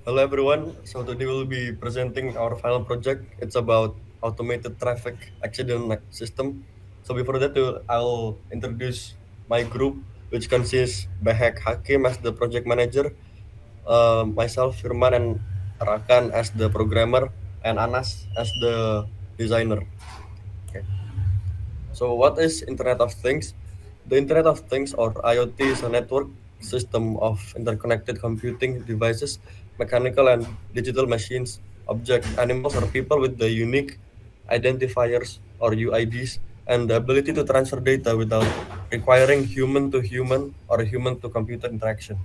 Hello everyone. So today we'll be presenting our final project. It's about automated traffic accident system. So before that, I'll introduce my group, which consists Hakim as the project manager, myself Firman and Rakan as the programmer, and Anas as the designer. Okay. So, what is Internet of Things? The Internet of Things, or IoT, is a network system of interconnected computing devices, mechanical and digital machines, objects, animals, or people with the unique identifiers or UIDs and the ability to transfer data without requiring human to human or human to computer interaction.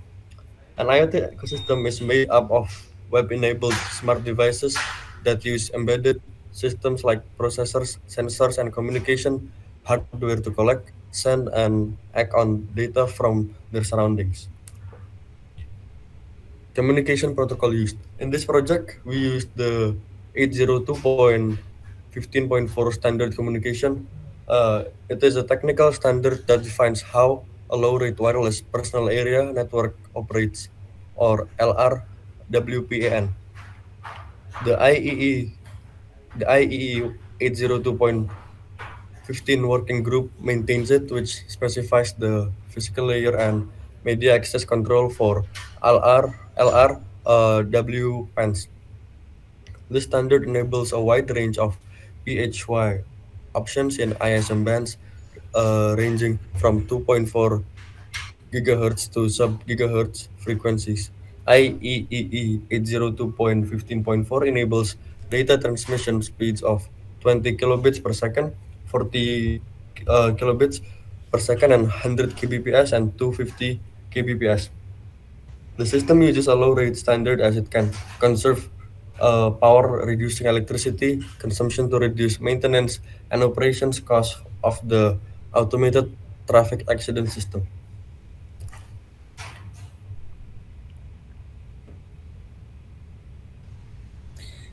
An IoT ecosystem is made up of web-enabled smart devices that use embedded systems like processors, sensors, and communication hardware to collect, send, and act on data from their surroundings. Communication protocol used. In this project, we used the 802.15.4 standard communication. It is a technical standard that defines how a low-rate wireless personal area network operates, or LRWPAN. The IEE, the IEE 802.15 working group maintains it, which specifies the physical layer and media access control for LR WPANs. This standard enables a wide range of PHY options in ISM bands, ranging from 2.4 gigahertz to sub-gigahertz frequencies. IEEE 802.15.4 enables data transmission speeds of 20 kilobits per second, 40 kilobits per second, and 100 kbps and 250 kbps. The system uses a low rate standard as it can conserve power, reducing electricity consumption to reduce maintenance and operations costs of the automated traffic accident system.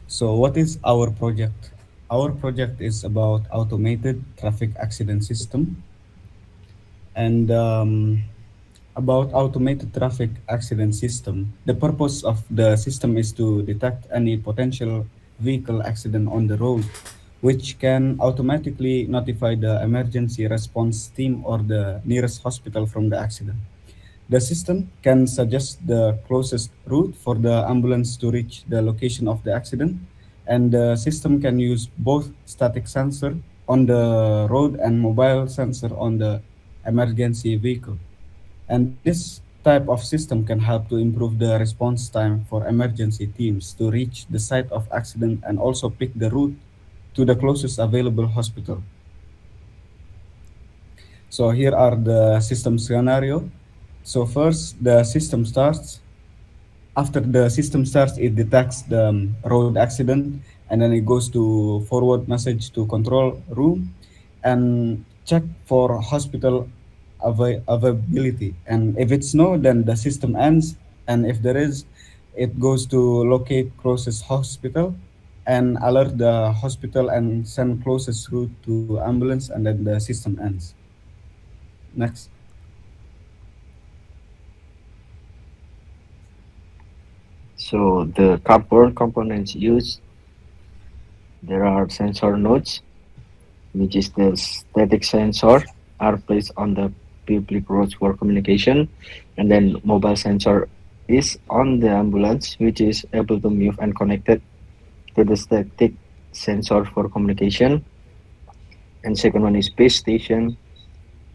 So, what is our project? Our project is about automated traffic accident system and about automated traffic accident system. The purpose of the system is to detect any potential vehicle accident on the road, which can automatically notify the emergency response team or the nearest hospital from the accident. The system can suggest the closest route for the ambulance to reach the location of the accident, and the system can use both static sensor on the road and mobile sensor on the emergency vehicle. And this type of system can help to improve the response time for emergency teams to reach the site of accident and also pick the route to the closest available hospital. So here are the system scenario. So first, the system starts. After the system starts, it detects the road accident, and then it goes to forward message to control room and check for hospital availability. And if it's no, then the system ends. And if there is, it goes to locate closest hospital and alert the hospital and send closest route to ambulance, and then the system ends. Next. So the cardboard components used, there are sensor nodes, which is the static sensor, are placed on the public roads for communication, and then mobile sensor is on the ambulance, which is able to move and connected to the static sensor for communication. And second one is base station.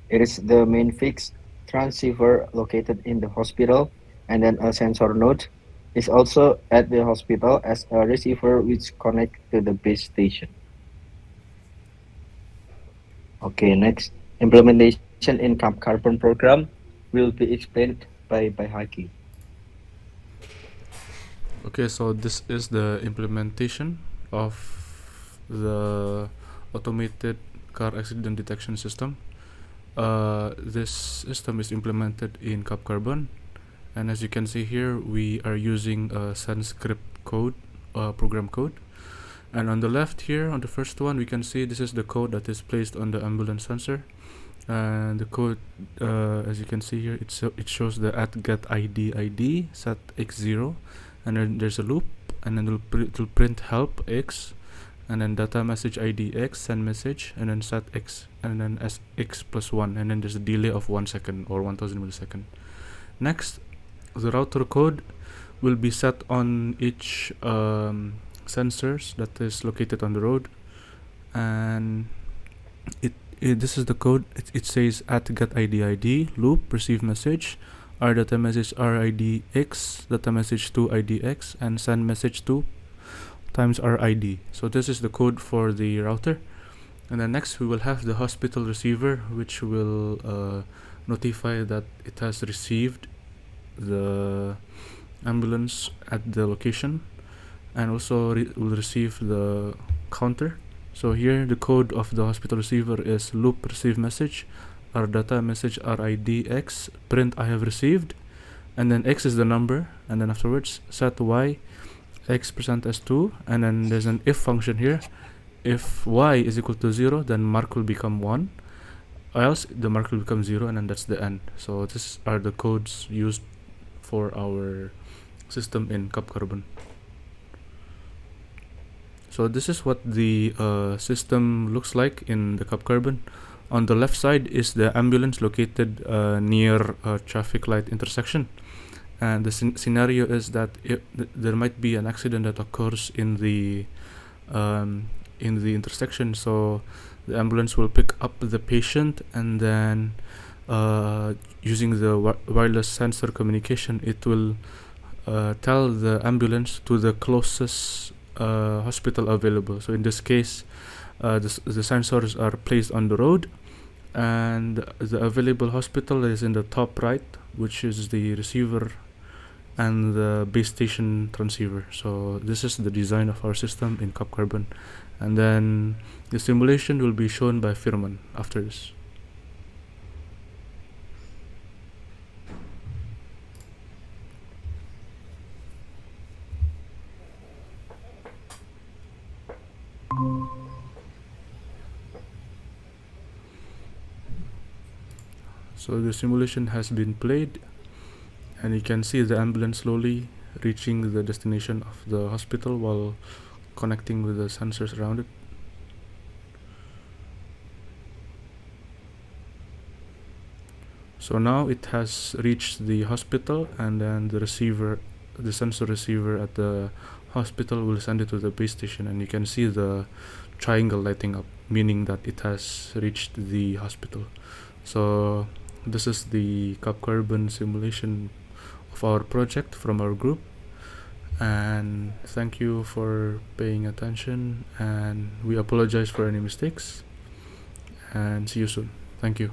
It is the main fixed transceiver located in the hospital, and then a sensor node is also at the hospital as a receiver which connect to the base station. Okay, next, implementation in CupCarbon program will be explained by Baihaqi. Okay, so this is the implementation of the automated car accident detection system. This system is implemented in CupCarbon, and as you can see here, we are using a Sanskrit code, program code. And on the left here, on the first one, we can see this is the code that is placed on the ambulance sensor. And the code, as you can see here, it shows the at get ID set x0, and then there's a loop, and then it'll print help X, and then data message ID X, send message, and then set X, and then as X plus 1, and then there's a delay of 1 second or 1000 millisecond. Next, the router code will be set on each sensors that is located on the road, and this is the code. It says at get ID loop receive message r data message RID X, data message to ID X, and send message to times RID. So this is the code for the router. And then next we will have the hospital receiver, which will notify that it has received the ambulance at the location, and also will receive the counter. So here the code of the hospital receiver is loop receive message r data message RID X, print I have received, and then X is the number, and then afterwards set Y X percent S2, and then there's an if function here. If Y is equal to 0, then mark will become 1, or else the mark will become 0, and then that's the end. So these are the codes used for our system in CupCarbon. So this is what the system looks like in the CupCarbon. On the left side is the ambulance located near a traffic light intersection, and the scenario is that there might be an accident that occurs in the intersection. So the ambulance will pick up the patient, and then using the wireless sensor communication, it will tell the ambulance to the closest hospital available. So in this case, the sensors are placed on the road, and the available hospital is in the top right, which is the receiver and the base station transceiver. So this is the design of our system in CupCarbon, and then the simulation will be shown by Firman after this. So the simulation has been played, and you can see the ambulance slowly reaching the destination of the hospital while connecting with the sensors around it. So now it has reached the hospital, and then the sensor receiver at the hospital will send it to the base station, and you can see the triangle lighting up, meaning that it has reached the hospital. So this is the CupCarbon simulation of our project from our group, and thank you for paying attention, and we apologize for any mistakes, and see you soon. Thank you.